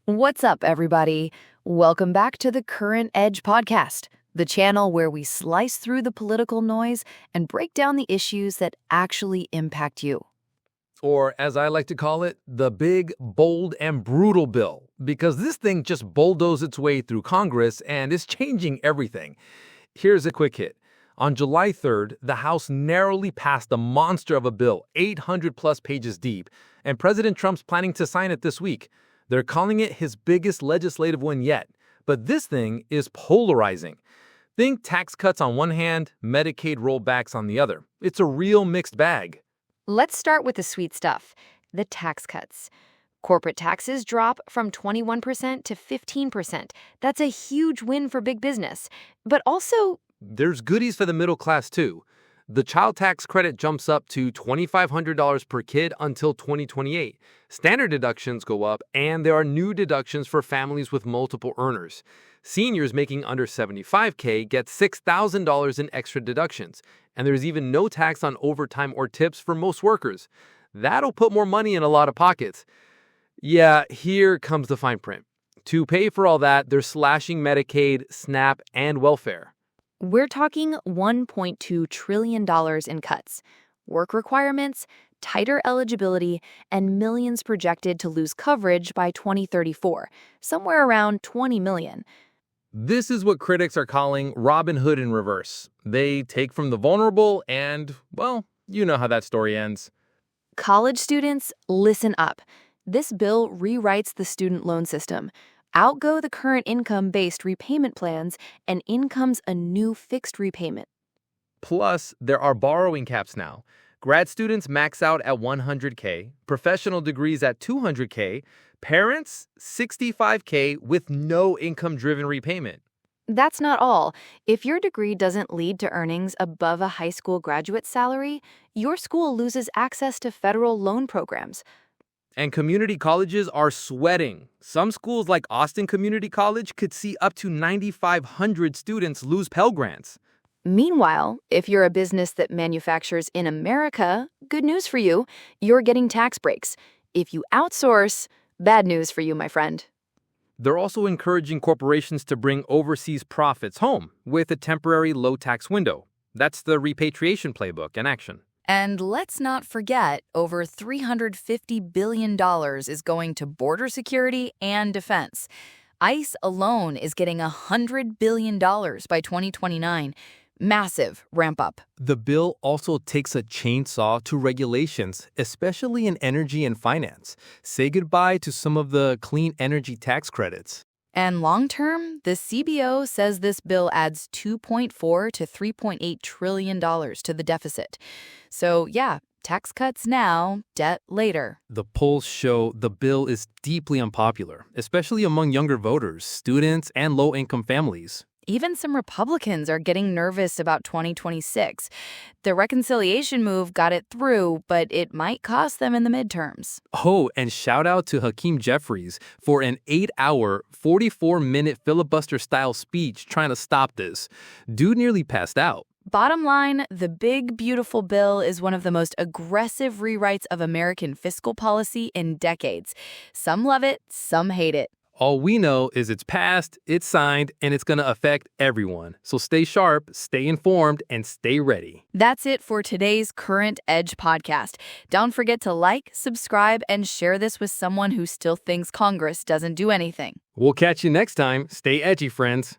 What's up, everybody? Welcome back to the Current Edge podcast, the channel where we slice through the political noise and break down the issues that actually impact you. Or, as I like to call it, the big, bold, and brutal bill, because this thing just bulldozed its way through Congress and is changing everything. Here's a quick hit. On July 3rd, the House narrowly passed a monster of a bill, 800-plus pages deep, and President Trump's planning to sign it this week. They're calling it his biggest legislative win yet. But this thing is polarizing. Think tax cuts on one hand, Medicaid rollbacks on the other. It's a real mixed bag. Let's start with the sweet stuff, the tax cuts. Corporate taxes drop from 21% to 15%. That's a huge win for big business. But also, There's goodies for the middle class, too. The child tax credit jumps up to $2,500 per kid until 2028. Standard deductions go up, and there are new deductions for families with multiple earners. Seniors making under $75K get $6,000 in extra deductions, and there's even no tax on overtime or tips for most workers. That'll put more money in a lot of pockets. Yeah, here comes the fine print. To pay for all that, they're slashing Medicaid, SNAP, and welfare. we're talking $1.2 trillion in cuts, work requirements, tighter eligibility, and millions projected to lose coverage by 2034, somewhere around 20 million. This is what critics are calling Robin Hood in reverse. They take from the vulnerable and, well, you know how that story ends. College students, listen up. This bill rewrites the student loan system. Outgo the current income-based repayment plans, and in comes a new fixed repayment. Plus, there are borrowing caps now. Grad students max out at $100K, professional degrees at $200K, parents $65K with no income-driven repayment. That's not all. If your degree doesn't lead to earnings above a high school graduate salary, your school loses access to federal loan programs. And community colleges are sweating. Some schools like Austin Community College could see up to 9,500 students lose Pell Grants. Meanwhile, if you're a business that manufactures in America, good news for you, you're getting tax breaks. If you outsource, bad news for you, my friend. They're also encouraging corporations to bring overseas profits home with a temporary low-tax window. That's the repatriation playbook in action. And let's not forget, over $350 billion is going to border security and defense. ICE alone is getting $100 billion by 2029. Massive ramp up. The bill also takes a chainsaw to regulations, especially in energy and finance. Say goodbye to some of the clean energy tax credits. And long term, the CBO says this bill adds $2.4 to $3.8 trillion to the deficit. So yeah, tax cuts now, debt later. The polls show the bill is deeply unpopular, especially among younger voters, students, and low-income families. Even some Republicans are getting nervous about 2026. The reconciliation move got it through, but it might cost them in the midterms. Oh, and shout out to Hakeem Jeffries for an 8-hour, 44-minute filibuster-style speech trying to stop this. Dude nearly passed out. Bottom line, the big, beautiful bill is one of the most aggressive rewrites of American fiscal policy in decades. Some love it, some hate it. All we know is it's passed, it's signed, and it's going to affect everyone. So stay sharp, stay informed, and stay ready. That's it for today's Current Edge podcast. Don't forget to like, subscribe, and share this with someone who still thinks Congress doesn't do anything. We'll catch you next time. Stay edgy, friends.